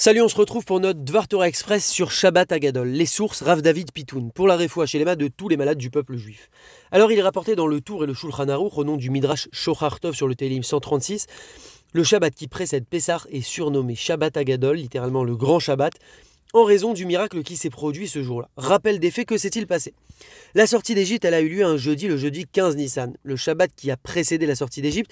Salut, on se retrouve pour notre Dvar Torah Express sur Shabbat Agadol, les sources Rav David Pitoun, pour la réfoua chez les mains de tous les malades du peuple juif. Alors il est rapporté dans le Tour et le Shulchan Aruch, au nom du Midrash Shochar Tov sur le Télim 136, le Shabbat qui précède Pessah est surnommé Shabbat Agadol, littéralement le grand Shabbat, en raison du miracle qui s'est produit ce jour-là. Rappel des faits, que s'est-il passé? La sortie d'Égypte, elle a eu lieu un jeudi, le jeudi 15 Nissan. Le Shabbat qui a précédé la sortie d'Égypte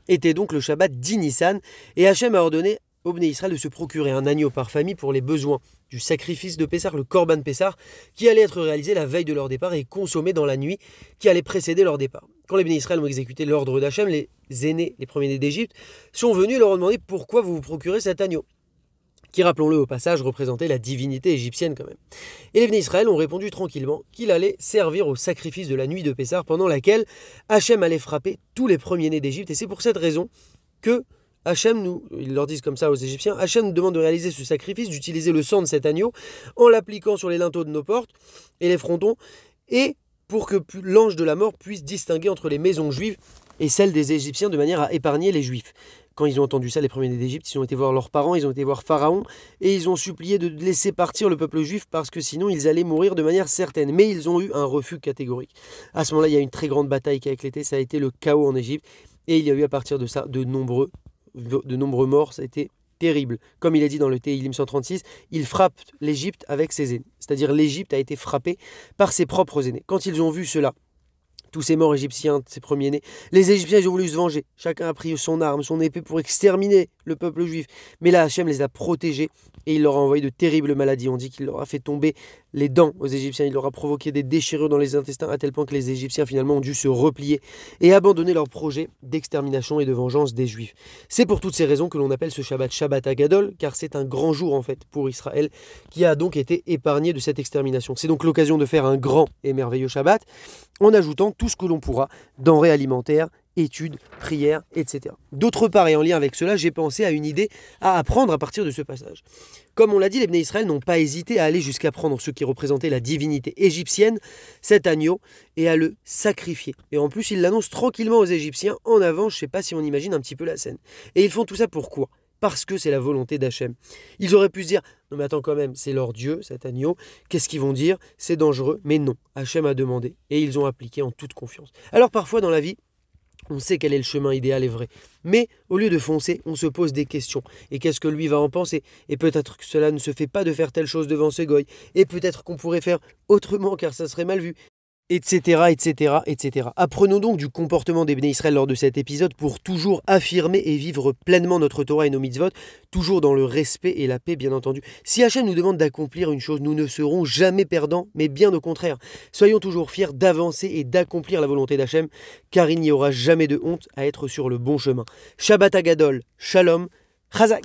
était donc le Shabbat 10 Nissan, et Hachem a ordonné au Bnei Israël de se procurer un agneau par famille pour les besoins du sacrifice de Pessah, le Korban Pessah, qui allait être réalisé la veille de leur départ et consommé dans la nuit qui allait précéder leur départ. Quand les Bnei Israël ont exécuté l'ordre d'Hachem, les aînés, les premiers-nés d'Égypte, sont venus et leur ont demandé pourquoi vous vous procurez cet agneau, qui, rappelons-le au passage, représentait la divinité égyptienne quand même. Et les Bnei Israël ont répondu tranquillement qu'il allait servir au sacrifice de la nuit de Pessah, pendant laquelle Hachem allait frapper tous les premiers-nés d'Égypte, et c'est pour cette raison que Hachem ils leur disent comme ça aux Égyptiens, Hachem nous demande de réaliser ce sacrifice, d'utiliser le sang de cet agneau en l'appliquant sur les linteaux de nos portes et les frontons, et pour que l'ange de la mort puisse distinguer entre les maisons juives et celles des Égyptiens de manière à épargner les Juifs. Quand ils ont entendu ça, les premiers-nés d'Égypte, ils ont été voir leurs parents, ils ont été voir Pharaon, et ils ont supplié de laisser partir le peuple juif parce que sinon ils allaient mourir de manière certaine. Mais ils ont eu un refus catégorique. À ce moment-là, il y a une très grande bataille qui a éclaté, ça a été le chaos en Égypte, et il y a eu à partir de ça de nombreux morts, ça a été terrible. Comme il est dit dans le Télim 136, il frappe l'Égypte avec ses aînés. C'est-à-dire l'Égypte a été frappée par ses propres aînés. Quand ils ont vu cela, tous ces morts égyptiens, ces premiers-nés, les Égyptiens, ils ont voulu se venger. Chacun a pris son arme, son épée pour exterminer le peuple juif. Mais là, Hachem les a protégés et il leur a envoyé de terribles maladies. On dit qu'il leur a fait tomber les dents aux Égyptiens. Il leur a provoqué des déchirures dans les intestins à tel point que les Égyptiens finalement ont dû se replier et abandonner leur projet d'extermination et de vengeance des Juifs. C'est pour toutes ces raisons que l'on appelle ce Shabbat Shabbat Agadol, car c'est un grand jour en fait pour Israël qui a donc été épargné de cette extermination. C'est donc l'occasion de faire un grand et merveilleux Shabbat en ajoutant tout ce que l'on pourra, denrées alimentaires, études, prières, etc. D'autre part, et en lien avec cela, j'ai pensé à une idée à apprendre à partir de ce passage. Comme on l'a dit, les Bnei Israël n'ont pas hésité à aller jusqu'à prendre ce qui représentait la divinité égyptienne, cet agneau, et à le sacrifier. Et en plus, ils l'annoncent tranquillement aux Égyptiens, en avant, je ne sais pas si on imagine un petit peu la scène. Et ils font tout ça pourquoi ? Parce que c'est la volonté d'Hachem. Ils auraient pu se dire, non mais attends quand même, c'est leur Dieu, cet agneau, qu'est-ce qu'ils vont dire? C'est dangereux, mais non, Hachem a demandé, et ils ont appliqué en toute confiance. Alors parfois dans la vie, on sait quel est le chemin idéal et vrai. Mais au lieu de foncer, on se pose des questions. Et qu'est-ce que lui va en penser? Et peut-être que cela ne se fait pas de faire telle chose devant ce goy. Et peut-être qu'on pourrait faire autrement car ça serait mal vu. Etc, etc, etc. Apprenons donc du comportement des Bnei Israël lors de cet épisode pour toujours affirmer et vivre pleinement notre Torah et nos mitzvot, toujours dans le respect et la paix bien entendu. Si Hachem nous demande d'accomplir une chose, nous ne serons jamais perdants, mais bien au contraire. Soyons toujours fiers d'avancer et d'accomplir la volonté d'Hachem, car il n'y aura jamais de honte à être sur le bon chemin. Shabbat Agadol, Shalom, Chazak.